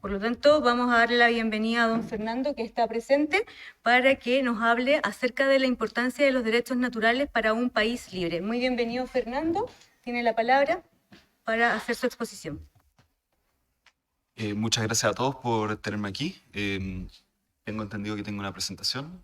Por lo tanto, vamos a darle la bienvenida a don Fernando, que está presente, para que nos hable acerca de la importancia de los derechos naturales para un país libre. Muy bienvenido, Fernando. Tiene la palabra para hacer su exposición. Muchas gracias a todos por tenerme aquí. Tengo entendido que tengo una presentación.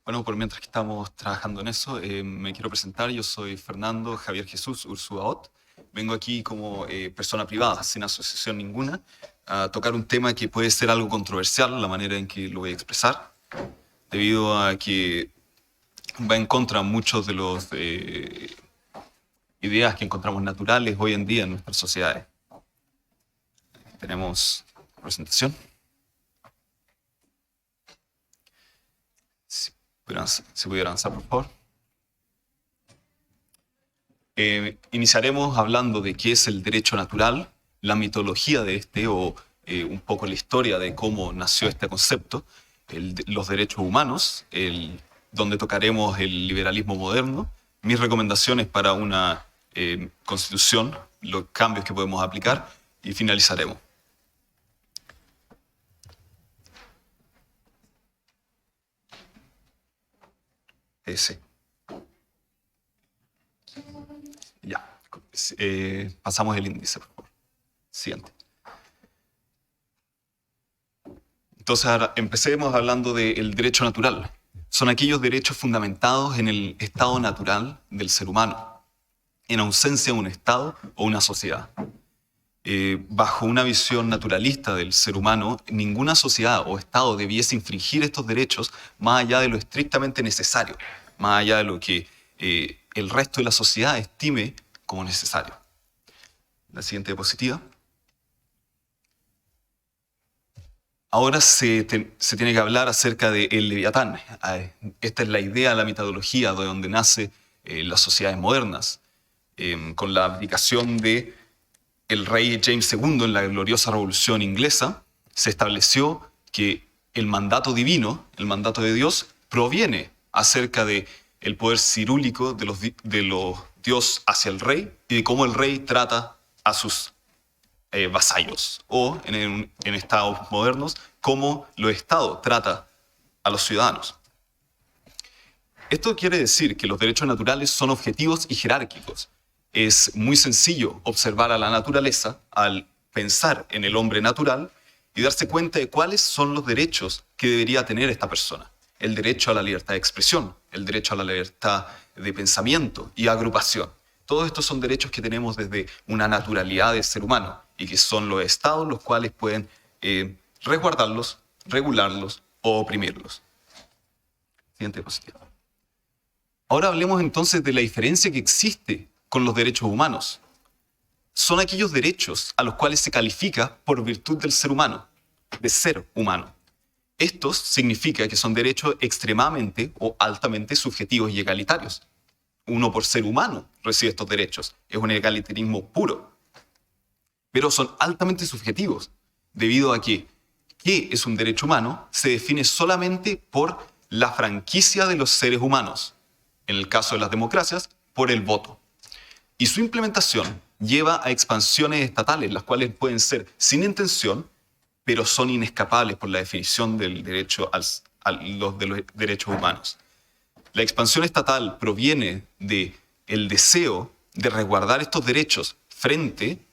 Bueno, por mientras que estamos trabajando en eso, me quiero presentar. Yo soy Fernando Javier Jesús Ursuaot. Vengo aquí como persona privada, sin asociación ninguna, a tocar un tema que puede ser algo controversial, la manera en que lo voy a expresar, debido a que va en contra de muchos de los ideas que encontramos naturales hoy en día en nuestras sociedades. Tenemos presentación. Si pudiera avanzar, por favor. Iniciaremos hablando de qué es el derecho natural, la mitología de este, o un poco la historia de cómo nació este concepto, los derechos humanos, donde tocaremos el liberalismo moderno, mis recomendaciones para una constitución, los cambios que podemos aplicar, y finalizaremos. Sí. Ya. Pasamos el índice, por favor. Siguiente. Entonces, ahora empecemos hablando del derecho natural. Son aquellos derechos fundamentados en el estado natural del ser humano, en ausencia de un estado o una sociedad. Bajo una visión naturalista del ser humano, ninguna sociedad o estado debiese infringir estos derechos más allá de lo estrictamente necesario, más allá de lo que el resto de la sociedad estime como necesario. La siguiente diapositiva. Ahora se tiene que hablar acerca del Leviatán. Esta es la idea, la mitología de donde nace las sociedades modernas, con la abdicación de el rey James II en la gloriosa Revolución Inglesa. Se estableció que el mandato divino, el mandato de Dios, proviene acerca de el poder cirúlico de los dios hacia el rey y de cómo el rey trata a sus vasallos, o en estados modernos, cómo los estados tratan a los ciudadanos. Esto quiere decir que los derechos naturales son objetivos y jerárquicos. Es muy sencillo observar a la naturaleza al pensar en el hombre natural y darse cuenta de cuáles son los derechos que debería tener esta persona. El derecho a la libertad de expresión, el derecho a la libertad de pensamiento y agrupación. Todos estos son derechos que tenemos desde una naturalidad del ser humano y que son los estados los cuales pueden resguardarlos, regularlos o oprimirlos. Siguiente diapositiva. Ahora hablemos entonces de la diferencia que existe con los derechos humanos. Son aquellos derechos a los cuales se califica por virtud del ser humano, de ser humano. Estos significa que son derechos extremadamente o altamente subjetivos y egalitarios. Uno por ser humano recibe estos derechos. Es un egalitarismo puro. Pero son altamente subjetivos, debido a que ¿qué es un derecho humano? Se define solamente por la franquicia de los seres humanos. En el caso de las democracias, por el voto. Y su implementación lleva a expansiones estatales, las cuales pueden ser sin intención, pero son inescapables por la definición del derecho de los derechos humanos. La expansión estatal proviene del deseo de resguardar estos derechos frente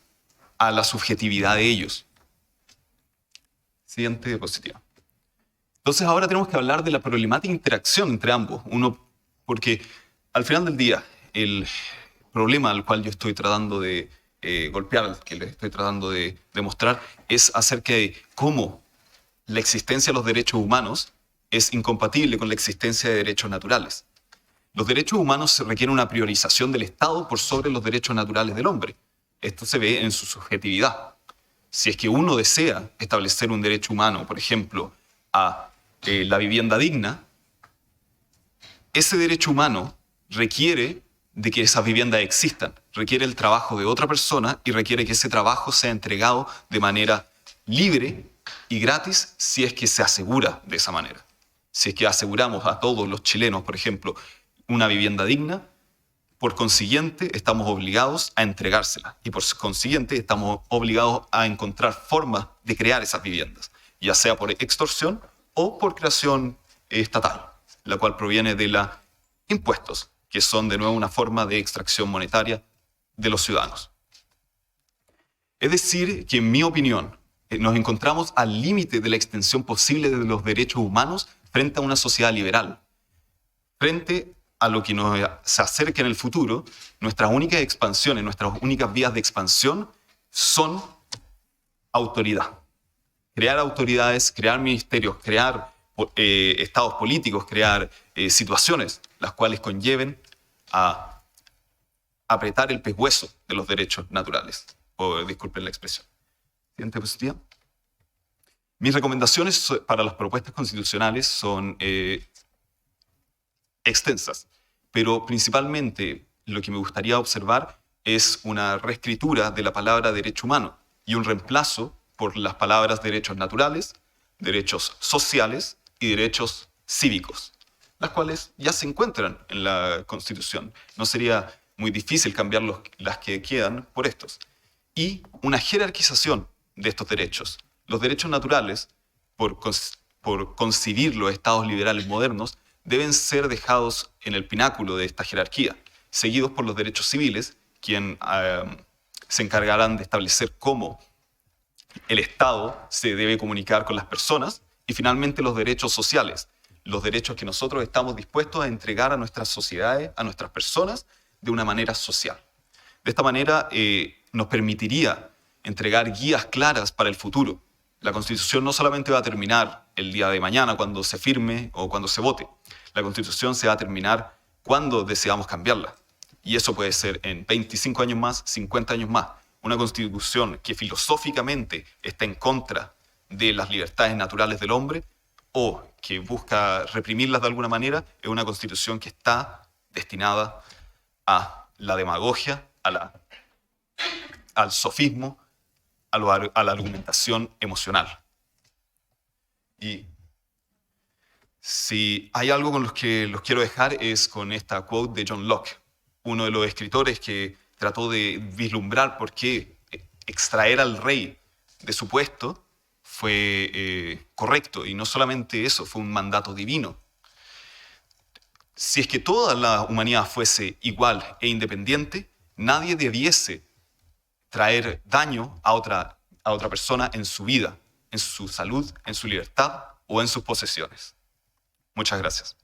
a la subjetividad de ellos. Siguiente diapositiva. Entonces ahora tenemos que hablar de la problemática interacción entre ambos. Porque al final del día, el problema al cual yo estoy tratando de golpear, que les estoy tratando de demostrar, es acerca de cómo la existencia de los derechos humanos es incompatible con la existencia de derechos naturales. Los derechos humanos requieren una priorización del Estado por sobre los derechos naturales del hombre. Esto se ve en su subjetividad. Si es que uno desea establecer un derecho humano, por ejemplo, a la vivienda digna, ese derecho humano requiere de que esas viviendas existan. Requiere el trabajo de otra persona y requiere que ese trabajo sea entregado de manera libre y gratis si es que se asegura de esa manera. Si es que aseguramos a todos los chilenos, por ejemplo, una vivienda digna, por consiguiente estamos obligados a entregársela y por consiguiente estamos obligados a encontrar formas de crear esas viviendas, ya sea por extorsión o por creación estatal, la cual proviene de los impuestos, que son de nuevo una forma de extracción monetaria de los ciudadanos. Es decir, que en mi opinión nos encontramos al límite de la extensión posible de los derechos humanos frente a una sociedad liberal. Frente a lo que nos se acerca en el futuro, nuestras únicas expansiones, nuestras únicas vías de expansión son autoridad. Crear autoridades, crear ministerios, crear estados políticos, crear situaciones las cuales conlleven a apretar el pescuezo de los derechos naturales. Disculpen la expresión. Siguiente diapositiva. Mis recomendaciones para las propuestas constitucionales son extensas, pero principalmente lo que me gustaría observar es una reescritura de la palabra derecho humano y un reemplazo por las palabras derechos naturales, derechos sociales y derechos cívicos, las cuales ya se encuentran en la Constitución. No sería muy difícil cambiar las que quedan por estos. Y una jerarquización de estos derechos. Los derechos naturales, por concebir los estados liberales modernos, deben ser dejados en el pináculo de esta jerarquía, seguidos por los derechos civiles, quien se encargarán de establecer cómo el Estado se debe comunicar con las personas, y finalmente los derechos sociales, los derechos que nosotros estamos dispuestos a entregar a nuestras sociedades, a nuestras personas, de una manera social. De esta manera nos permitiría entregar guías claras para el futuro. La Constitución no solamente va a terminar el día de mañana cuando se firme o cuando se vote. La Constitución se va a terminar cuando deseamos cambiarla. Y eso puede ser en 25 años más, 50 años más. Una Constitución que filosóficamente está en contra de las libertades naturales del hombre o que busca reprimirlas de alguna manera, es una Constitución que está destinada a la demagogia, al sofismo, a la argumentación emocional. Y si hay algo con los que los quiero dejar es con esta quote de John Locke, uno de los escritores que trató de vislumbrar por qué extraer al rey de su puesto fue correcto, y no solamente eso, fue un mandato divino. Si es que toda la humanidad fuese igual e independiente, nadie debiese traer daño a otra persona en su vida, en su salud, en su libertad o en sus posesiones. Muchas gracias.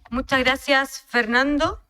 Muchas gracias, Fernando.